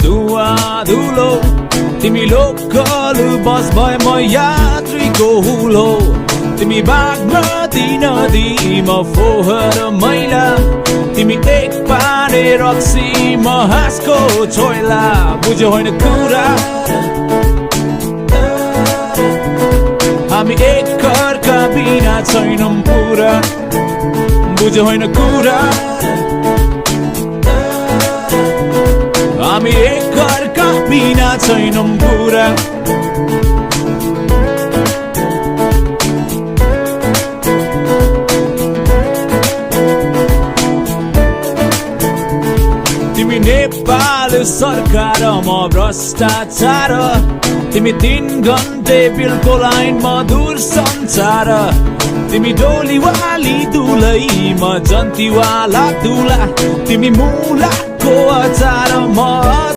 धुवा धुलो तिमी लोकल बस भए म यात्रीको हुलो तिमी बागमती नदी म फोहोर मैला तिमी एक पारे रक्सी म हाँसको छोइला बुझ्यो होइन कुरा हामी एक अर्का बिना छैनौं पुरा बुझ्यो होइन कुरा हामी एक अर्का बिना छैनौं पुरा तिमी नेपाल सरकार म भ्रष्टाचार तिमी 3 घण्टे बिलको लाइनमा दूर संचार तिमी डोलीवाली दुलै म जन्तीवाला दुला तिमी मुलाको अचार म